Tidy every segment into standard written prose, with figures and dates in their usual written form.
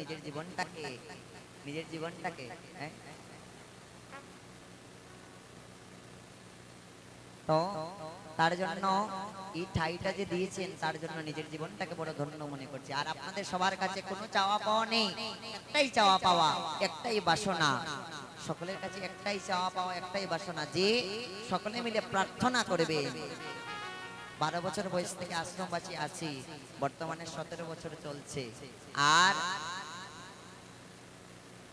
নিজের জীবনটাকে হ্যাঁ তো তার জন্য এই ঠাইটা যে দিয়েছেন তার জন্য নিজের জীবনটাকে বড় ধন্য মনে করছি। আর আপনাদের সবার কাছে কোনো চাওয়া পাওয়া নেই, একটাই চাওয়া পাওয়া, একটাই বাসনা। সকলের কাছে একটাই চাওয়া পাওয়া, একটাই বাসনা, যে সকলে মিলে প্রার্থনা করবে। 12 বছর বয়স থেকে আশ্রমবাসী আছি, বর্তমানে 17 বছর চলছে। আর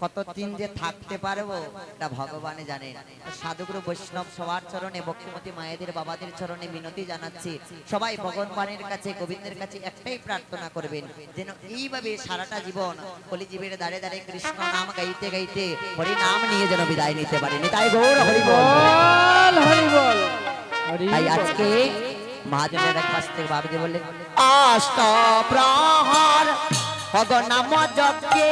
কতদিন যে থাকতে পারবো এটা ভগবানই জানেন। সাধুগুরু বৈষ্ণব সবার চরণে, ভক্তিমতী মায়েদের বাবাদের চরণে মিনতি জানাচ্ছি, সবাই ভগবানের কাছে, গোবিন্দের কাছে একটাই প্রার্থনা করবেন, যেন এইভাবে সারাটা জীবন কলিজীবের দ্বারে দ্বারে কৃষ্ণ নাম গাইতে গাইতে হরি নাম নিয়ে যেন বিদায় নিতে পারেন। তাই গৌর হরি বল, হরি বল। তাই আজকে মহাজনের এক পাশ থেকে বাবাজি বললেন, অষ্ট প্রহর ভগ নাম যজ্ঞে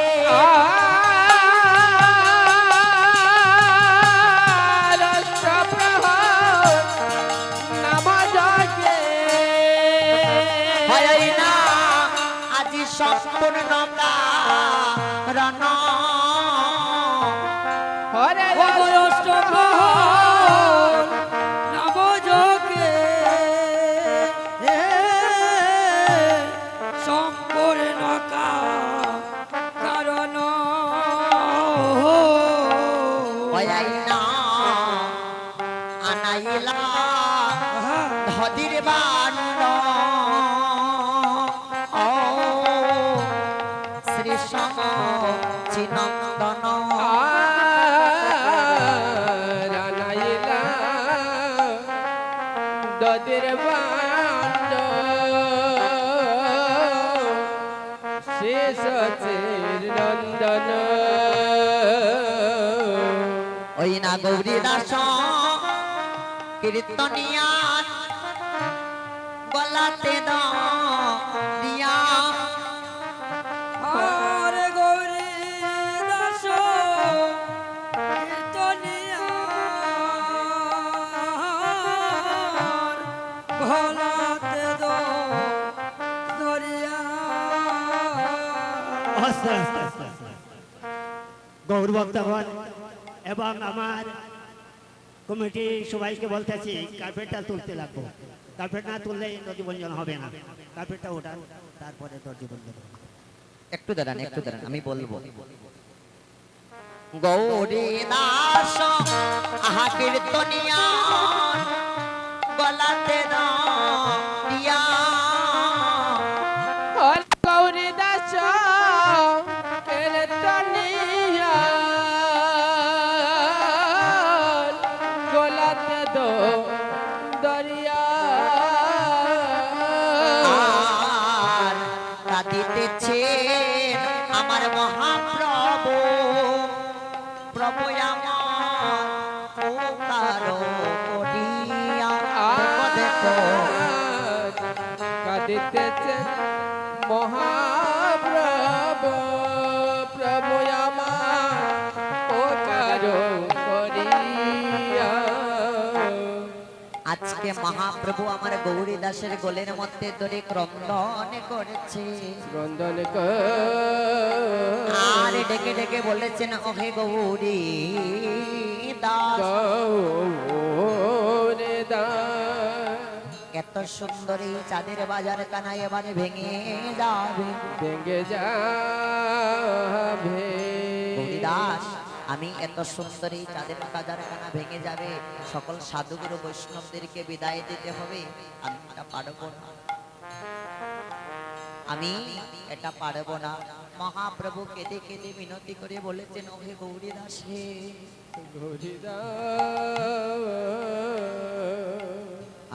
সম্পূর্ণ কারণ হরে অষ্টপ্রহর নাম যজ্ঞে সম্পূর্ণ কারণ হয়াইনা আনাইলা ধদির বান্ড চিনন্দন রানাইলা দদের বান্ড শেষ নন্দন। ওই না গৌরী দাস কীর্তনিয়া গলাতে দিয়া গৌর ভক্তগণ এবং আমার কমিটি সবাইকে বলতেছি, কার্পেটটা তুলতে লাগবো। কার্পেট না তুললে নদী বঞ্জন হবে না। কার্পেটটা ওঠান, তারপরে নদী বঞ্জন। একটু দাঁড়ান, আমি বলবো। গৌরী দাস আহা কীর্তনিয়া গলাতে দিয়া গৌরী দাস কীর্তনিয়া গলাতে দরিয়া কাঁদিতেছে আমার মহাপ্রভু, প্রভু আমার উপকার করিয়া। দেখো কাঁদিতেছে মহাপ্রভু, প্রভু আমার উপকার করিয়া। আজকে মহাপ্রভু আমার গৌরী দাসের গোলের মধ্যে ধরে ক্রন্দন করেছে, আর ডেকে ডেকে বলেছেন, ওহে গৌরী দাস, এত সুন্দর এই চাঁদের বাজার কানা এবারে ভেঙে যাবে, গৌরী দাস, আমি এত সুন্দর এই চাঁদের বাজার কানা ভেঙে যাবে, সকল সাধুগুরু বৈষ্ণবদেরকে বিদায় দিতে হবে, আমি এটা পারবো না, আমি এটা পারবো না। মহাপ্রভু কেঁদে কেঁদে মিনতি করে বলেছেন, ওহে গৌরী দাস, হে গৌরী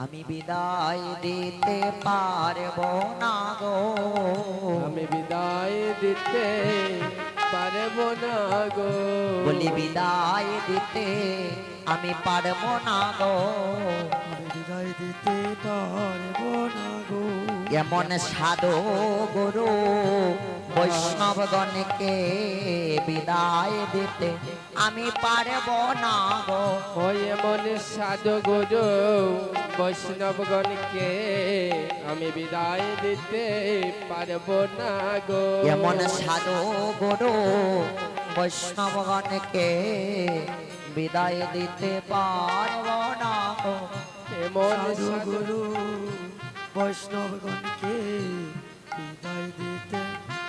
আমি বিদায় দিতে পারবো না গো, আমি বিদায় দিতে পারবো না গো, বলি বিদায় দিতে আমি পারবো না গো, বিদায় দিতে পারবো না গো। এমন সাধু গুরু বৈষ্ণবগণকে বিদায় দিতে আমি পারব না গো। ওই এমন সাধু গুরু বৈষ্ণবগণকে আমি বিদায় দিতে পারবো না গো। এমন সাধু গুরু বৈষ্ণবগণকে বিদায় দিতে পারব না গো। এমন সাধু সাধু গুরু বৈষ্ণবগণকে বিদায় দিতে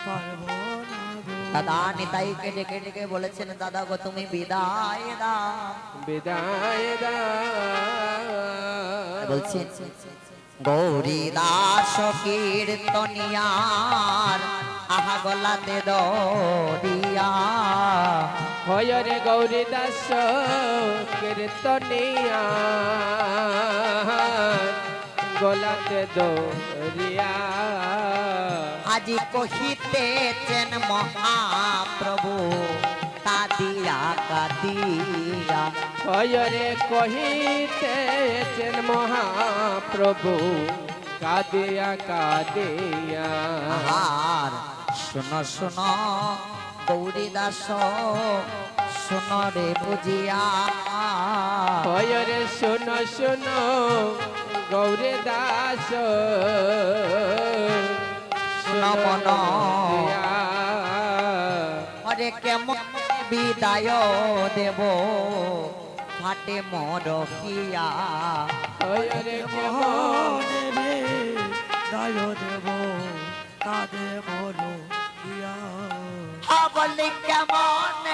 পারবো না গো। দাদা নিতাইকে ডেকে ডেকে বলেছেন, দাদা গো তুমি বিদায় দাও। বিদায় দা বলছেন গৌরী দাস কীর্তনিয়ার আহা গলাতে দরিয়া। হয় রে গৌরী দাস কীর্তনিয়া গলাতে দরিয়া। আজি কহিতেছেন মহাপ্রভু কাদিয়া কাদিয়া। হয় রে কহিতেছেন মহাপ্রভু কাদিয়া কাদিয়া। আর শুনো শুনো গৌরী দাস শুনো রে বুঝিয়া। হয় রে শোনো শোনো গৌরী দাস শোনো মন। বুঝিয়া। অরে কেমন বিদায় দেব ফাটে মরহিয়া। হয় রে কেমন মনে রে দায় দেব কাঁদে মনো ইয়া। বলি কেমন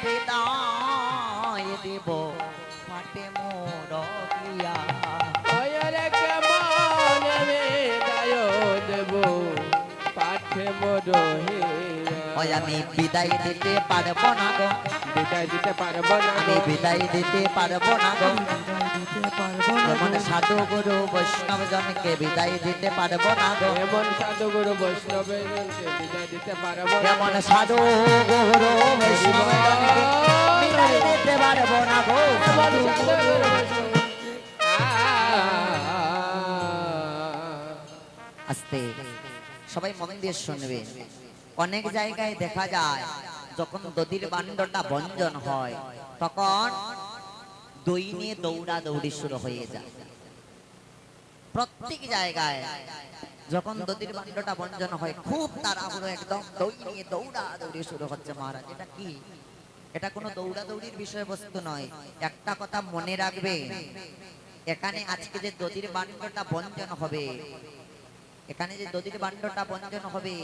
বিদায় দেব ফাটে মরহিয়া। হয় রে কেমন বিদায় দেব পাঠে মরহিয়া। ওই আমি বিদায় দিতে পারব না গো। বিদায় দিতে পারবো না আমি গো। বিদায় দিতে পারব না গো। বিদায় দিতে পারবো না যেমন গো। সাধু গুরু বৈষ্ণব জনকে বিদায় দিতে পারব না গো। এমন সাধু গুরু বৈষ্ণবের বিদায় দিতে পারবো না যেমন সাধু গুরু বৈষ্ণব জনকে বিদায় দিতে পারব না গো। এমন সাধু গুরু বৈষ্ণব আস্তে সবাই মন দিয়ে শুনবে। অনেক জায়গায় দেখা যায় যখন দধির বান্ডটা বঞ্জন হয় তখন দই নিয়ে দৌড়া দৌড়ি শুরু হয়ে যায়। প্রত্যেক জায়গায় যখন দধির বান্ডটা বঞ্জন হয় খুব তাড়াহুড়ো একদম দই নিয়ে দৌড়া দৌড়ি শুরু হচ্ছে। মহারাজ এটা কি? এটা কোনো দৌড়া দৌড়ির বিষয়বস্তু নয়। একটা কথা মনে রাখবে, এখানে আজকে যে দধির বান্ডটা বঞ্জন হবে, এখানে যে দধির বান্ডটা বঞ্জন হবে,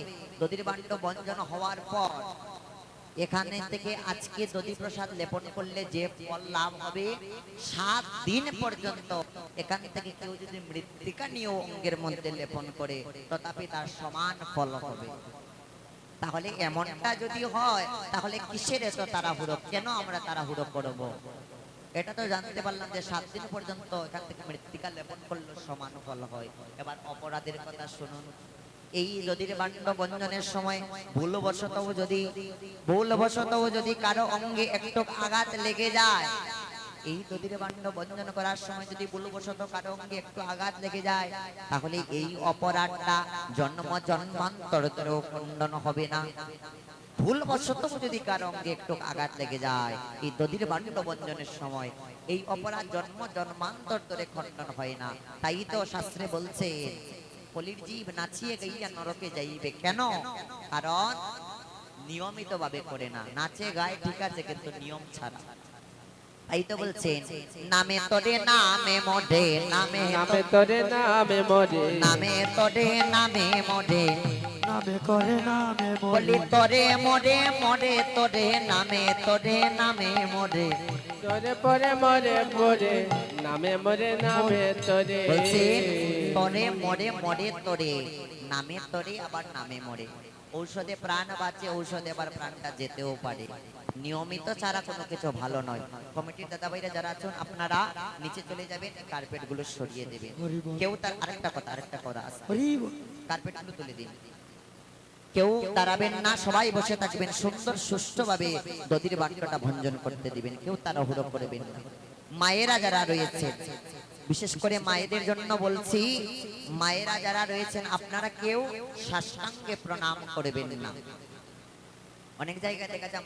দধির বান্ড বঞ্জন হওয়ার পর এখানে থেকে আজকে দধি প্রসাদ লেপন করলে যে ফল লাভ হবে 7 দিন পর্যন্ত এখান থেকে কেউ যদি মৃত্তিকা নিয়ে অঙ্গের মধ্যে লেপন করে তথাপি তার সমান ফল হবে। তাহলে এমনটা যদি হয় তাহলে কিসের এত তাড়াহুড়ো? কেন আমরা তাড়াহুড়ো করব? এটা তো জানতে পারলাম যে 7 দিন পর্যন্ত এখান থেকে মৃত্তিকা লেপন করলে সমান ফল হয়। এবার অপরাধের কথা শুনুন। এই দধির বান্ড বঞ্জনের সময় ভুলবশতও যদি কারো অঙ্গে একটু আঘাত লেগে যায়, এই দধির বান্ড বঞ্জন করার সময় যদি ভুলবশত কারো অঙ্গে একটু আঘাত লেগে যায় তাহলে এই অপরাধটা জন্ম জন্মান্তরেও খণ্ডন হবে না। ভুলবশত যদি কারো অঙ্গে একটু আঘাত লেগে যায় এই দধির বান্ড বঞ্জনের সময় এই অপরাধ জন্ম জন্মান্তর ধরে খণ্ডন হয় না। তাই তো শাস্ত্রে বলছে কলির জীব নাচিয়ে গাইয়া নরকে যাইবে। কেন? কারণ নিয়মিত ভাবে করে না। নাচে গায়ে ঠিক আছে কিন্তু নিয়ম ছাড়া। তাই তো বলছেন নামে তোরে নামে মোডে, নামে নামে তোরে নামে মরে, নামে তোরে নামে মোডে, নামে করে নামে বলি মরে। তোরে মোডে মোডে তোরে নামে মোডে। তোরে পরে মরে পরে নামে মরে নামে তোরে। বলছেন তোরে মোড়ে মোড়ে তোরে, নামে তোরে আবার নামে মোড়ে। ঔষধে প্রাণ বাঁচে, ঔষধে আবার প্রাণটা যেতেও পারে। নিয়মিত ছাড়া কোনো কিছু ভালো নয়। কমিটির দাদা ভাইরা যারা আছেন আপনারা নিচে চলে যাবেন, কার্পেট গুলো সরিয়ে দেবেন। কেউ তার আরেকটা কথা আছে, হরি বল। কার্পেট গুলো তুলে দিন। কেউ দাঁড়াবেন না, সবাই বসে থাকবেন। সুন্দর সুষ্ঠুভাবে দধির বাক্যটা ভঞ্জন করতে দিবেন, কেউ তাড়াহুড়ো করবেন না। মায়েরা যারা রয়েছে বিশেষ করে মায়েদের জন্য বলছি, মায়েরা যারা রয়েছেন আপনারা কেউ সাষ্টাঙ্গে প্রণাম করবেন না। অনেক জায়গায় দেখা যায়